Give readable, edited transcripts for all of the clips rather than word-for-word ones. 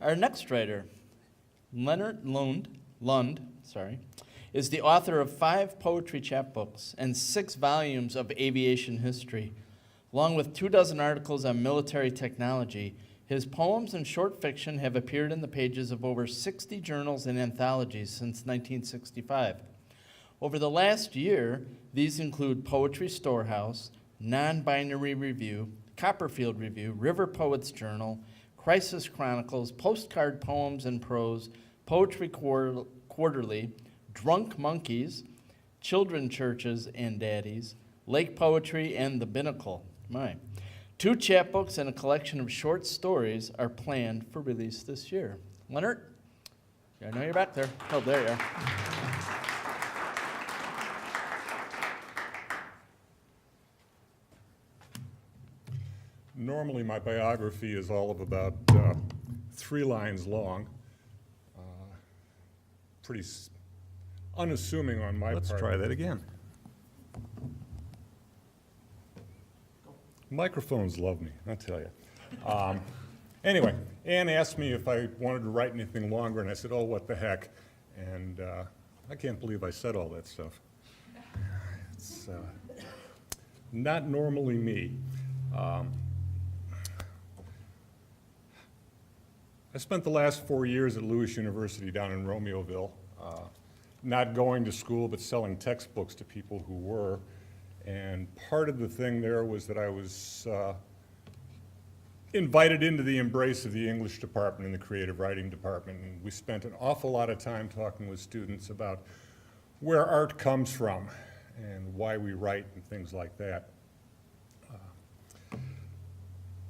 Our next writer, Lundh, is the author of 5 poetry chapbooks and 6 volumes of aviation history. Along with 24 articles on military technology, his poems and short fiction have appeared in the pages of over 60 journals and anthologies since 1965. Over the last year, these include Poetry Storehouse, Non-Binary Review, Copperfield Review, River Poets Journal, Crisis Chronicles, Postcard Poems and Prose, Poetry Quarterly, Drunk Monkeys, Children Churches and Daddies, Lake Poetry, and The Binnacle. 2 chapbooks and a collection of short stories are planned for release this year. Lennart, I know you're back there. Oh, there you are. Normally, my biography is all of about 3 lines long. Pretty unassuming on my part. Let's try that again. Microphones love me, I'll tell you. Anyway, Ann asked me if I wanted to write anything longer, and I said, oh, what the heck. And I can't believe I said all that stuff. It's not normally me. I spent the last 4 years at Lewis University down in Romeoville, not going to school but selling textbooks to people who were. And part of the thing there was that I was invited into the embrace of the English department and the creative writing department. And we spent an awful lot of time talking with students about where art comes from and why we write and things like that.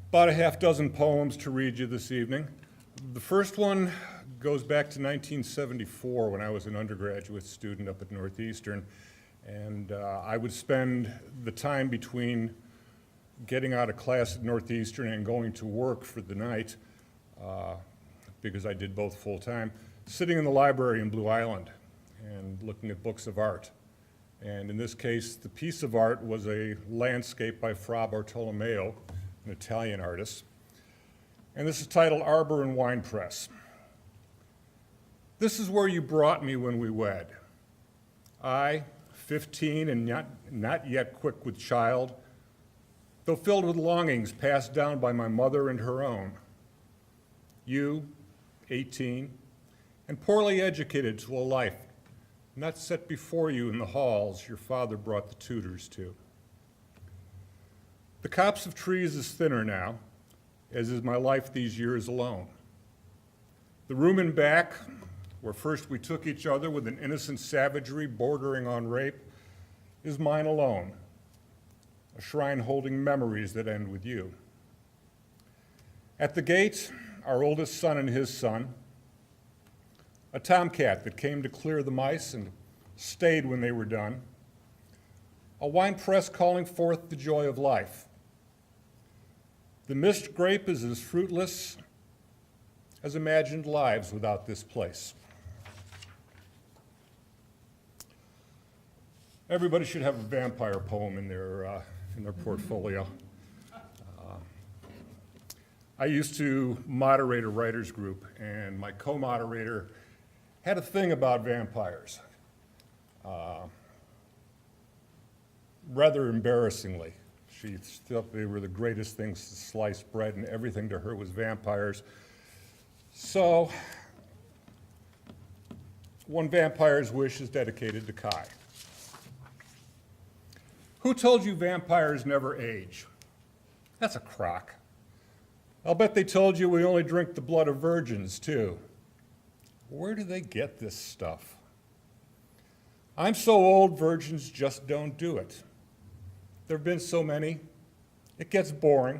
About a half dozen poems to read you this evening. The first one goes back to 1974 when I was an undergraduate student up at Northeastern. And I would spend the time between getting out of class at Northeastern and going to work for the night, because I did both full time, sitting in the library in Blue Island and looking at books of art. And in this case, the piece of art was a landscape by Fra Bartolomeo, an Italian artist. And this is titled Arbor and Wine Press. This is where you brought me when we wed. I, 15 and not yet quick with child, though filled with longings passed down by my mother and her own. You, 18, and poorly educated to a life not set before you in the halls your father brought the tutors to. The copse of trees is thinner now, as is my life these years alone. The room in back, where first we took each other with an innocent savagery bordering on rape, is mine alone, a shrine holding memories that end with you. At the gate, our oldest son and his son, a tomcat that came to clear the mice and stayed when they were done, a wine press calling forth the joy of life. The mist grape is as fruitless as imagined lives without this place. Everybody should have a vampire poem in their portfolio. I used to moderate a writers group, and my co-moderator had a thing about vampires, rather embarrassingly. She thought they were the greatest things to slice bread, and everything to her was vampires. So, one vampire's wish is dedicated to Kai. Who told you vampires never age? That's a crock. I'll bet they told you we only drink the blood of virgins, too. Where do they get this stuff? I'm so old, virgins just don't do it. There have been so many, it gets boring,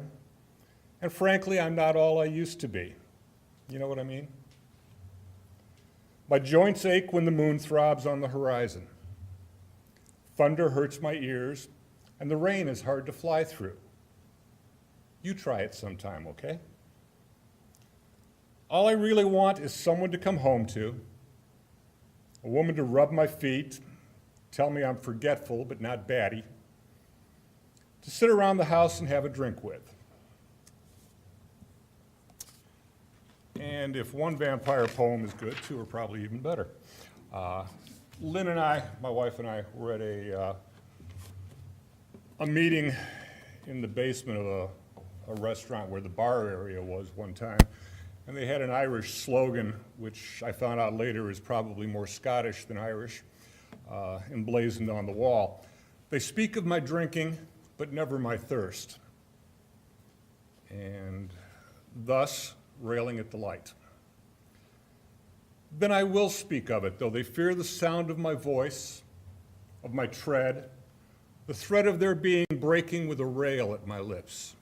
and frankly, I'm not all I used to be. You know what I mean? My joints ache when the moon throbs on the horizon. Thunder hurts my ears, and the rain is hard to fly through. You try it sometime, okay? All I really want is someone to come home to, a woman to rub my feet, tell me I'm forgetful but not batty, to sit around the house and have a drink with. And if one vampire poem is good, two are probably even better. Lynn and I, my wife and I, were at a meeting in the basement of a restaurant where the bar area was one time, and they had an Irish slogan, which I found out later is probably more Scottish than Irish, emblazoned on the wall. They speak of my drinking, but never my thirst, and thus railing at the light. Then I will speak of it, though they fear the sound of my voice, of my tread, the thread of their being breaking with a rail at my lips.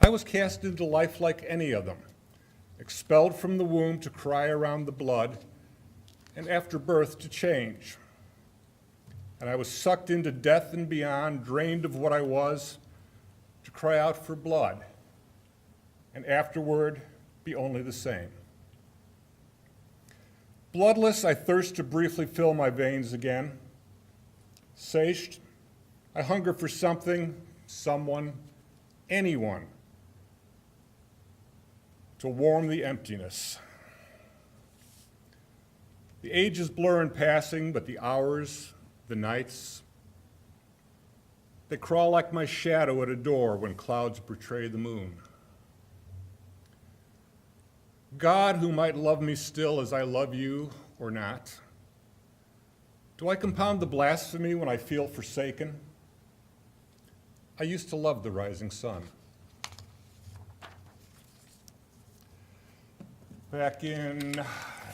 I was cast into life like any of them, expelled from the womb to cry around the blood, and after birth to change. And I was sucked into death and beyond, drained of what I was, to cry out for blood, and afterward be only the same. Bloodless, I thirst to briefly fill my veins again. Satiated, I hunger for something, someone, anyone, to warm the emptiness. The ages blur in passing, but the hours, the nights, they crawl like my shadow at a door when clouds betray the moon. God, who might love me still as I love you or not, do I compound the blasphemy when I feel forsaken? I used to love the rising sun. Back in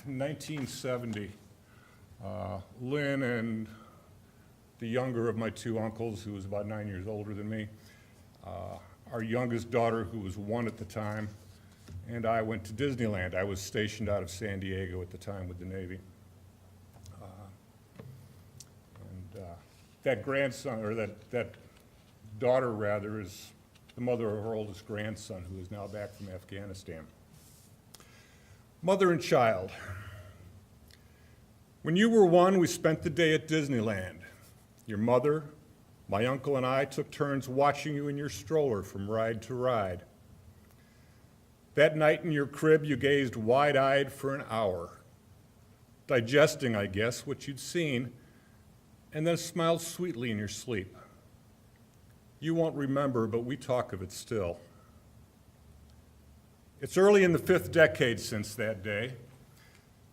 1970, Lynn and the younger of my two uncles, who was about 9 years older than me, our youngest daughter, who was 1 at the time, and I went to Disneyland. I was stationed out of San Diego at the time with the Navy. That grandson, or that daughter rather, is the mother of our oldest grandson, who is now back from Afghanistan. Mother and child. When you were 1, we spent the day at Disneyland. Your mother, my uncle, and I took turns watching you in your stroller from ride to ride. That night in your crib, you gazed wide-eyed for an hour, digesting, I guess, what you'd seen, and then smiled sweetly in your sleep. You won't remember, but we talk of it still. It's early in the 5th decade since that day.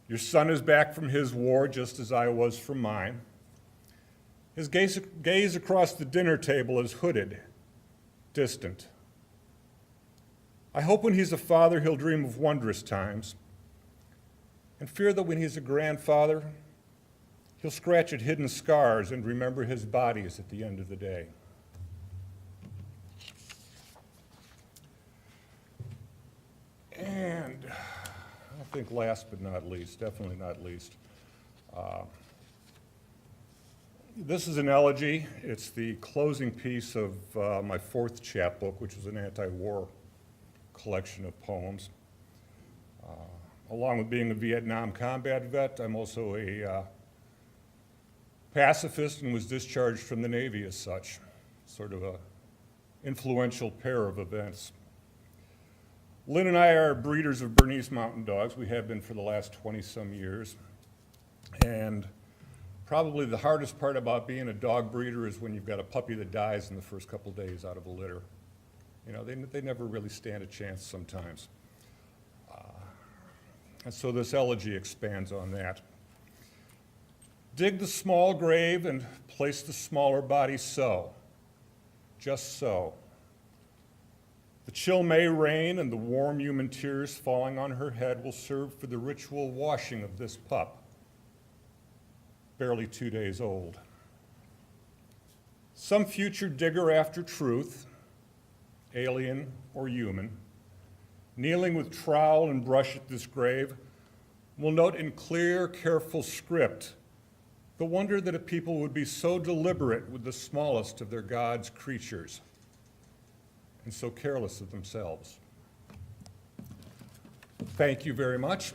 Your son is back from his war, just as I was from mine. His gaze across the dinner table is hooded, distant. I hope when he's a father, he'll dream of wondrous times, and fear that when he's a grandfather, he'll scratch at hidden scars and remember his bodies at the end of the day. And I think last but not least, definitely not least, this is an elegy. It's the closing piece of my 4th chapbook, which is an anti-war collection of poems. Along with being a Vietnam combat vet, I'm also a pacifist and was discharged from the Navy as such, sort of a influential pair of events. Lynn and I are breeders of Bernese Mountain Dogs. We have been for the last 20-some years. And probably the hardest part about being a dog breeder is when you've got a puppy that dies in the first couple days out of a litter. You know, they never really stand a chance sometimes. And so this elegy expands on that. Dig the small grave and place the smaller body so, just so. The chill May rain and the warm human tears falling on her head will serve for the ritual washing of this pup, barely 2 days old. Some future digger after truth, alien or human, kneeling with trowel and brush at this grave, will note in clear, careful script the wonder that a people would be so deliberate with the smallest of their God's creatures and so careless of themselves. Thank you very much.